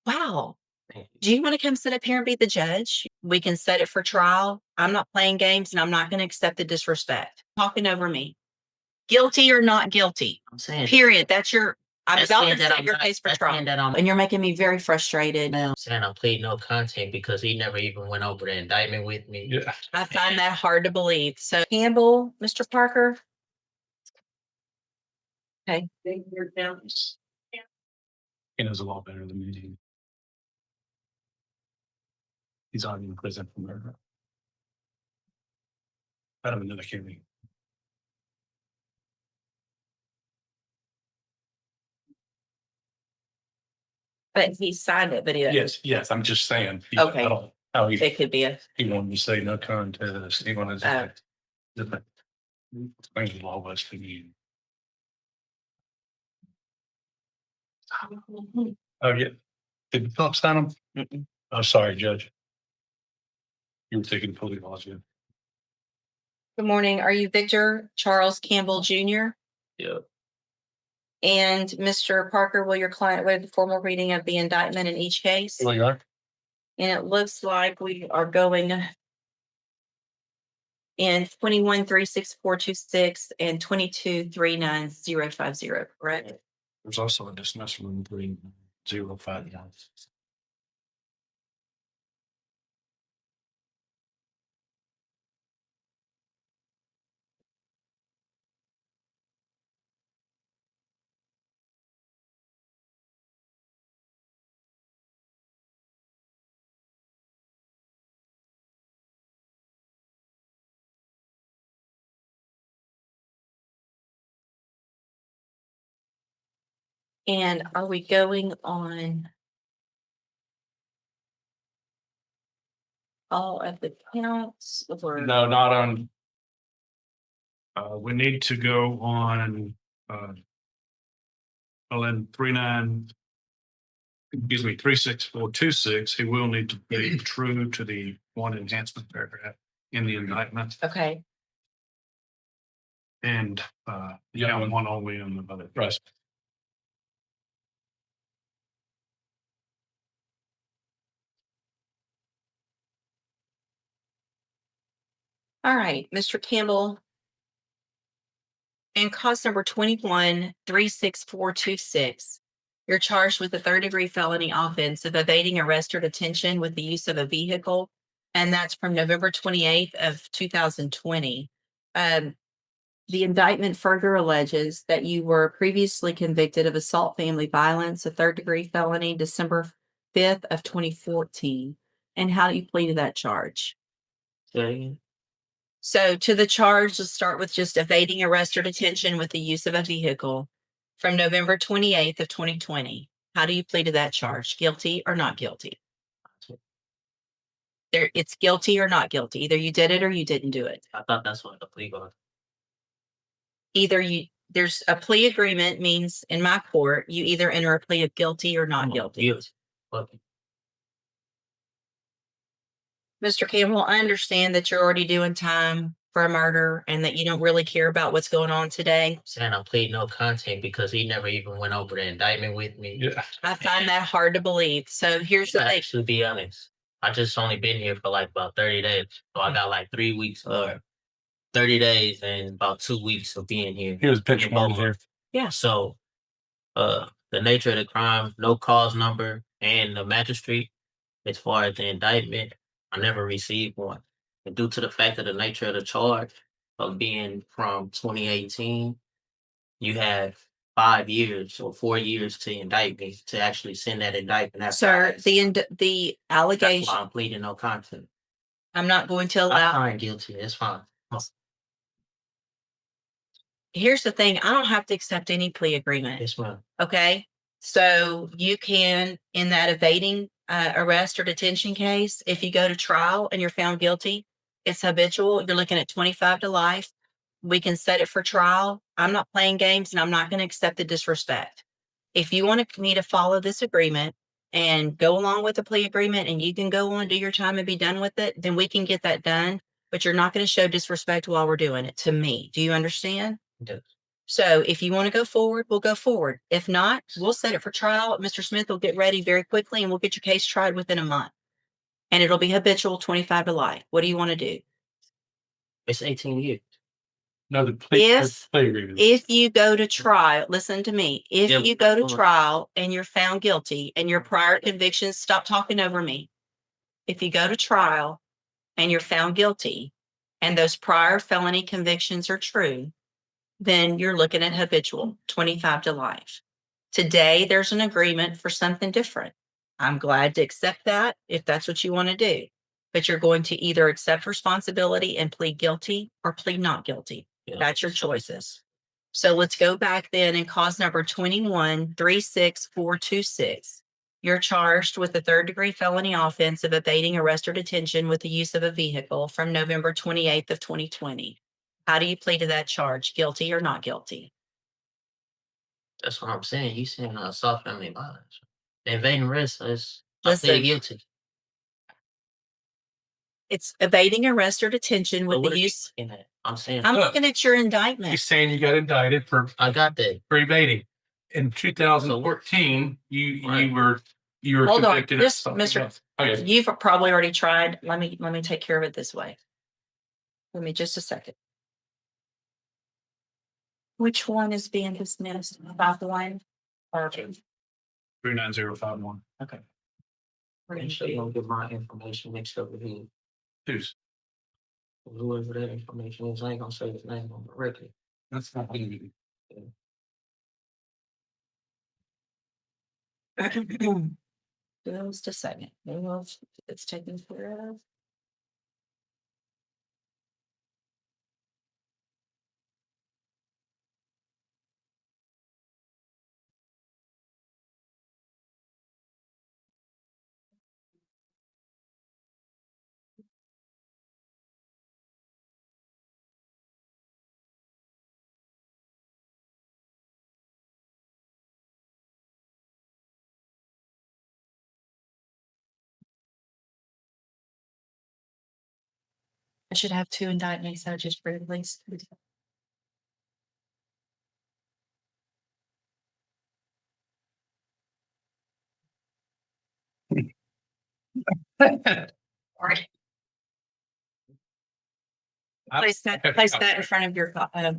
Wow. Thank you. Do you want to come sit up here and be the judge? We can set it for trial. I'm not playing games and I'm not going to accept the disrespect. Talking over me. Guilty or not guilty? I'm saying, Period. I'm that's about saying to that set I'm your not, case for that's trial. saying that I'm And you're making me very frustrated. saying I'm pleading no content because he never even went over the indictment with me. Yeah. I find that hard to believe. So Campbell, Mr. Parker. Okay. He knows a lot better than me. He's already in prison for murder. I don't know the killing. But he signed it, but he Yes. I'm just saying. Okay. I don't know how it could be a he wanted to say no contest. He wanted to explain the law was to me. Oh, yeah. Did the Phillips sign him? Mm-mm. I'm sorry, Judge. You were taking plea laws, yeah. Good morning. Are you Victor Charles Campbell Jr.? Yeah. And Mr. Parker, will your client waive the formal reading of the indictment in each case? Here we are. And it looks like we are going in 21-36426 and 22-39050, correct? There's also a dismissal in 305. And are we going on all of the counts or? No, not on. We need to go on, in 36426. He will need to be true to the one enhancement paragraph in the indictment. Okay. And, one only on the other. Right. All right, Mr. Campbell. In cause number 21-36426, you're charged with a third-degree felony offense of evading arrest or detention with the use of a vehicle, and that's from November 28th of 2020. The indictment further alleges that you were previously convicted of assault family violence, a third-degree felony, December 5th of 2014. And how do you plead to that charge? Say it again. So to the charge, let's start with just evading arrest or detention with the use of a vehicle from November 28th of 2020. How do you plead to that charge? Guilty or not guilty? It's guilty or not guilty. Either you did it or you didn't do it. I thought that's what the plea was. There's a plea agreement means in my court, you either enter a plea of guilty or not guilty. Guilty. Okay. Mr. Campbell, I understand that you're already doing time for a murder and that you don't really care about what's going on today. Saying I'm pleading no content because he never even went over the indictment with me. Yeah. I find that hard to believe. So here's the To thing. actually be honest, I just only been here for like about 30 days. So I got like 3 weeks or 30 days and about 2 weeks of being here. Here's a picture of here. Yeah. So the nature of the crime, no cause number, and the magistrate, as far as the indictment, I never received one. And due to the fact of the nature of the charge of being from 2018, you have 5 years or 4 years to indict me to actually send that indictment. Sir, the That's allegation, why I'm pleading no contest. I'm not going to I allow. find guilty. It's fine. Here's the thing. I don't have to accept any plea agreement. Yes, ma'am. Okay. So you can, in that evading arrest or detention case, if you go to trial and you're found guilty, it's habitual. You're looking at 25 to life. We can set it for trial. I'm not playing games and I'm not going to accept the disrespect. If you want me to follow this agreement and go along with the plea agreement and you can go on, do your time and be done with it, then we can get that done. But you're not going to show disrespect while we're doing it to me. Do you understand? Yes. So if you want to go forward, we'll go forward. If not, we'll set it for trial. Mr. Smith will get ready very quickly and we'll get your case tried within a month. And it'll be habitual 25 to life. What do you want to do? It's 18 years. No, the plea If agreement. If you go to trial, listen to me. If Yeah, you go to hold on. trial and you're found guilty and your prior convictions, stop talking over me. If you go to trial and you're found guilty and those prior felony convictions are true, then you're looking at habitual 25 to life. Today, there's an agreement for something different. I'm glad to accept that if that's what you want to do. But you're going to either accept responsibility and plead guilty or plead not guilty. Yeah. That's your choices. So let's go back then and cause number 21-36426. You're charged with the third-degree felony offense of evading arrest or detention with the use of a vehicle from November 28th of 2020. How do you plead to that charge? Guilty or not guilty? That's what I'm saying. You saying assault family violence. The invading arrest is I Listen. plead guilty. It's evading arrest or detention with But what the are you use. looking at? I'm saying I'm Look. looking at your indictment. He's saying you got indicted for I got that. evading. In 2014, you Right. were Hold on, convicted of just something Mr. else. Okay. You've probably already tried. Let me take care of it this way. Give me just a second. Which one is being dismissed? About the one? Or 39051. okay. We're I'm gonna sure you do- don't get my information mixed up with him. Who's? Whoever that information is, I ain't gonna say his name on the record. That's not me. Just a second. It's taken care of. I should have two indictments. So just release. All right. Place that in front of your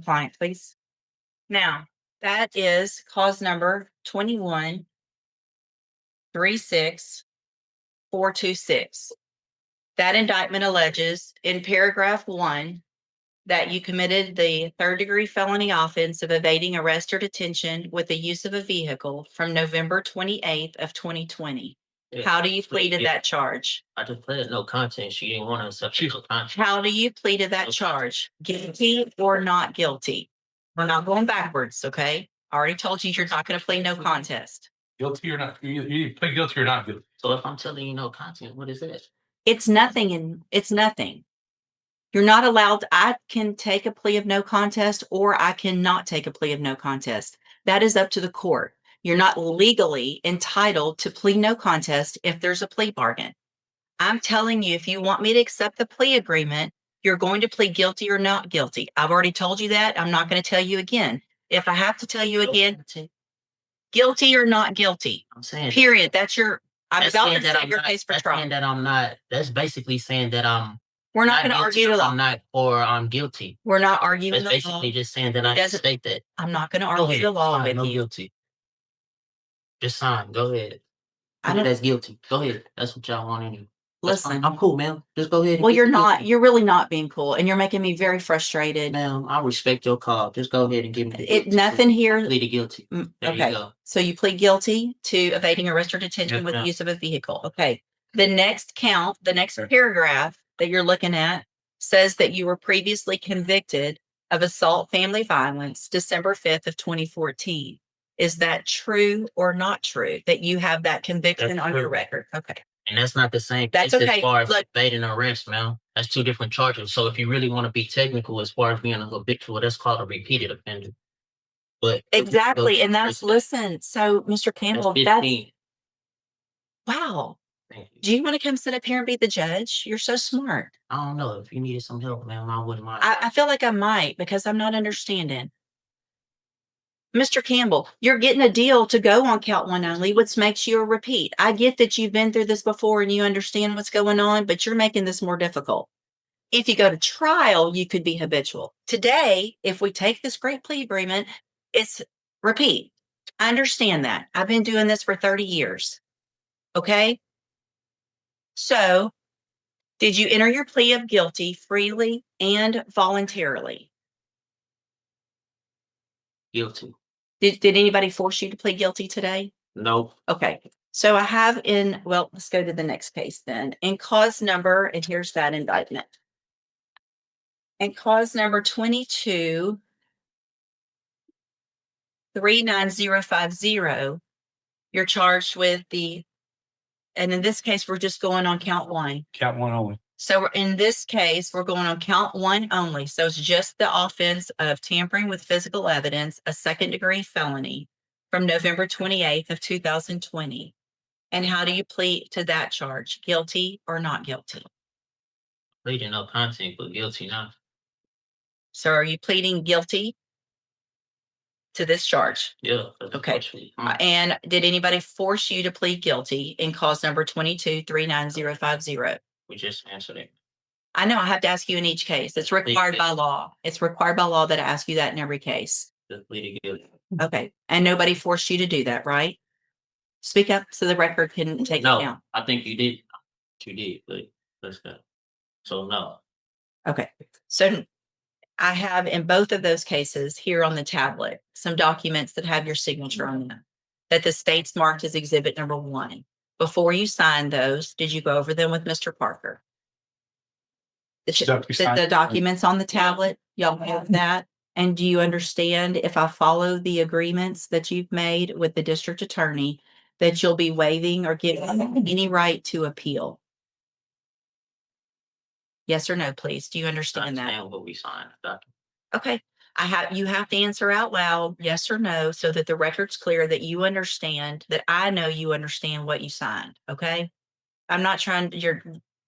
client, please. Now, that is cause number 21-36426. That indictment alleges in paragraph 1 that you committed the third-degree felony offense of evading arrest or detention with the use of a vehicle from November 28th of 2020. Yeah. How do you plead to Yeah. that charge? I just pleaded no content. She didn't want to accept no content. How do you plead to that charge? Guilty or not guilty? We're not going backwards, okay? I already told you you're not going to plead no contest. Guilty or not? You plead guilty or not guilty? So if I'm telling you no content, what is that? It's nothing and it's nothing. You're not allowed. I can take a plea of no contest or I cannot take a plea of no contest. That is up to the court. You're not legally entitled to plead no contest if there's a plea bargain. I'm telling you, if you want me to accept the plea agreement, you're going to plead guilty or not guilty. I've already told you that. I'm not going to tell you again. If I have to tell you again, guilty or not guilty, I'm saying period. I'm that's about saying to that set I'm your not, case for that's trial. saying that I'm not. That's basically saying that I'm We're not going to guilty, argue the law. I'm not, or I'm guilty. We're not arguing That's the law. basically just saying that I doesn't- state that. I'm not going to Go argue ahead. the law Fine, with no you. guilty. Just sign. Go ahead. I don't- That's guilty. Go ahead. That's what y'all want anyway. That's Listen, fine. I'm cool, man. Just go ahead. and well, get you're the not. guilty. You're really not being cool, and you're making me very frustrated. Ma'am, I respect your call. Just go ahead and give me the guilty. Nothing here. Plead guilty. There Okay. you go. So you plead guilty to evading arrest or detention Yes, with the ma'am. use of a vehicle. Okay. The next count, the next Sure. paragraph that you're looking at says that you were previously convicted of assault family violence December 5th of 2014. Is that true or not true that you have that conviction That's on your true. record? Okay. And that's not the same. That's case okay. As far as Look- evading arrest, man. That's two different charges. So if you really want to be technical as far as being a habitual, that's called a repeated offender. But Exactly. And that's, listen, so Mr. Campbell, that's, 15. wow. Thank you. Do you want to come sit up here and be the judge? You're so smart. I don't know. If you needed some help, man, I wouldn't mind. I feel like I might because I'm not understanding. Mr. Campbell, you're getting a deal to go on count one only, which makes you a repeat. I get that you've been through this before and you understand what's going on, but you're making this more difficult. If you go to trial, you could be habitual. Today, if we take this great plea agreement, it's repeat. I understand that. I've been doing this for 30 years. Okay. So, did you enter your plea of guilty freely and voluntarily? Guilty. Did anybody force you to plead guilty today? No. Okay. So I have well, let's go to the next case then. In cause number, and here's that indictment. In cause number 22, 39050, you're charged with and in this case, we're just going on count one. Count one only. So in this case, we're going on count one only. So it's just the offense of tampering with physical evidence, a second-degree felony from November 28th of 2020. And how do you plead to that charge? Guilty or not guilty? Pleading no contest, but guilty now. So are you pleading guilty to this charge? Yeah. Okay. And did anybody force you to plead guilty in cause number 22, 39050? We just answered it. I know I have to ask you in each case. It's required by law. It's required by law that I ask you that in every case. Just pleaded guilty. Okay. And nobody forced you to do that, right? Speak up so the record can take it No, down. I think you did. You did, but let's go. So no. Okay. So I have in both of those cases here on the tablet, some documents that have your signature on them that the state's marked as exhibit number 1. Before you signed those, did you go over them with Mr. Parker? The documents on the tablet, y'all have that? And do you understand if I follow the agreements that you've made with the district attorney, that you'll be waiving or giving any right to appeal? Yes or no, please? Do you understand that? Understand what we signed. Okay. You have to answer out loud, yes or no, so that the record's clear that you understand, that I know you understand what you signed. Okay. I'm not trying to,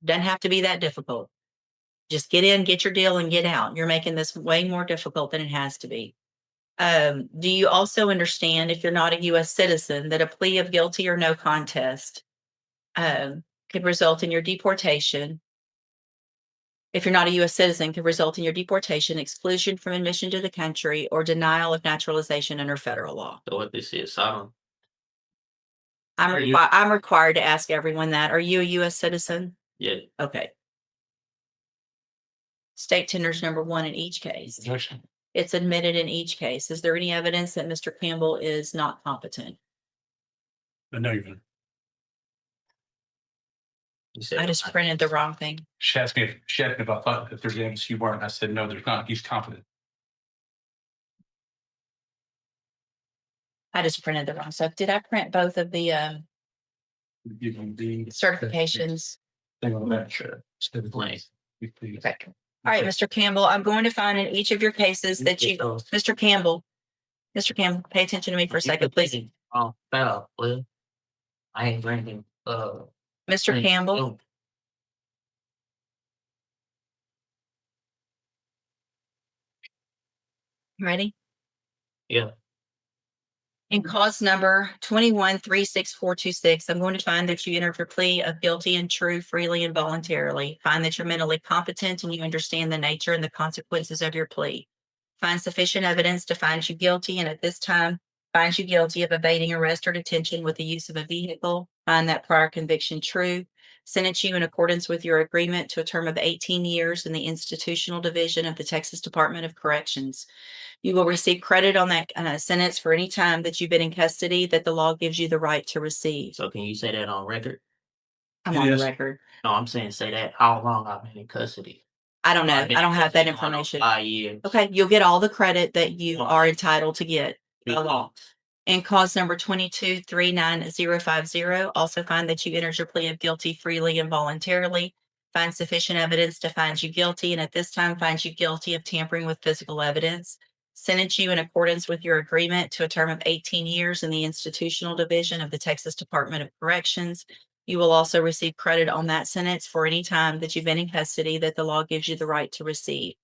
doesn't have to be that difficult. Just get in, get your deal and get out. You're making this way more difficult than it has to be. Do you also understand, if you're not a US citizen, that a plea of guilty or no contest could result in your deportation? If you're not a US citizen, could result in your deportation, exclusion from admission to the country, or denial of naturalization under federal law. So what this is, so I'm required to ask everyone that. Are you a US citizen? yeah. Okay. State tenders number 1 in each case. Objection. It's admitted in each case. Is there any evidence that Mr. Campbell is not competent? No, you're gonna. You said I just printed the wrong thing. She asked me if I thought that there's evidence you weren't. I said, no, there's not. He's confident. I just printed the wrong stuff. Did I print both of the Give him the certifications? thing on that. Sure. Blank. Okay. All right, Mr. Campbell, I'm going to find in each of your cases that you, Mr. Campbell, pay attention to me for a second, please. Oh, foul, well, I ain't drinking. Mr. Campbell, ready? Yeah. In cause number 21-36426, I'm going to find that you entered your plea of guilty and true freely and voluntarily. Find that you're mentally competent and you understand the nature and the consequences of your plea. Find sufficient evidence to find you guilty, and at this time, find you guilty of evading arrest or detention with the use of a vehicle. Find that prior conviction true. Sentence you in accordance with your agreement to a term of 18 years in the institutional division of the Texas Department of Corrections. You will receive credit on that sentence for any time that you've been in custody that the law gives you the right to receive. So can you say that on record? I'm on the record. No, I'm saying say that how long I've been in custody. I don't know. I don't have that information. 5 years. Okay, you'll get all the credit that you are entitled to get. How long? In cause number 22-39050, also find that you entered your plea of guilty freely and voluntarily. Find sufficient evidence to find you guilty, and at this time find you guilty of tampering with physical evidence. Sentence you in accordance with your agreement to a term of 18 years in the institutional division of the Texas Department of Corrections. You will also receive credit on that sentence for any time that you've been in custody that the law gives you the right to receive.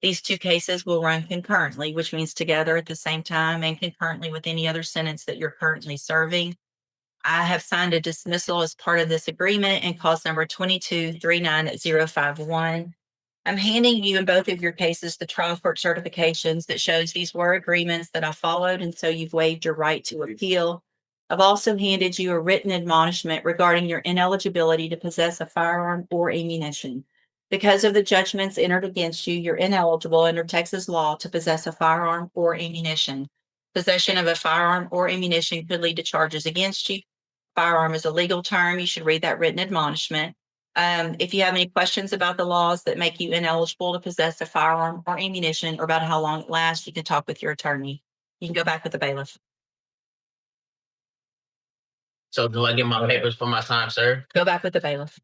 These two cases will run concurrently, which means together at the same time and concurrently with any other sentence that you're currently serving. I have signed a dismissal as part of this agreement in cause number 22-39051. I'm handing you in both of your cases the trial court certifications that shows these were agreements that I followed, and so you've waived your right to appeal. I've also handed you a written admonishment regarding your ineligibility to possess a firearm or ammunition. Because of the judgments entered against you, you're ineligible under Texas law to possess a firearm or ammunition. Possession of a firearm or ammunition could lead to charges against you. Firearm is a legal term. You should read that written admonishment. If you have any questions about the laws that make you ineligible to possess a firearm or ammunition or about how long it lasts, you can talk with your attorney. You can go back with the bailiff. So do I get my papers for my time, sir? Go back with the bailiff.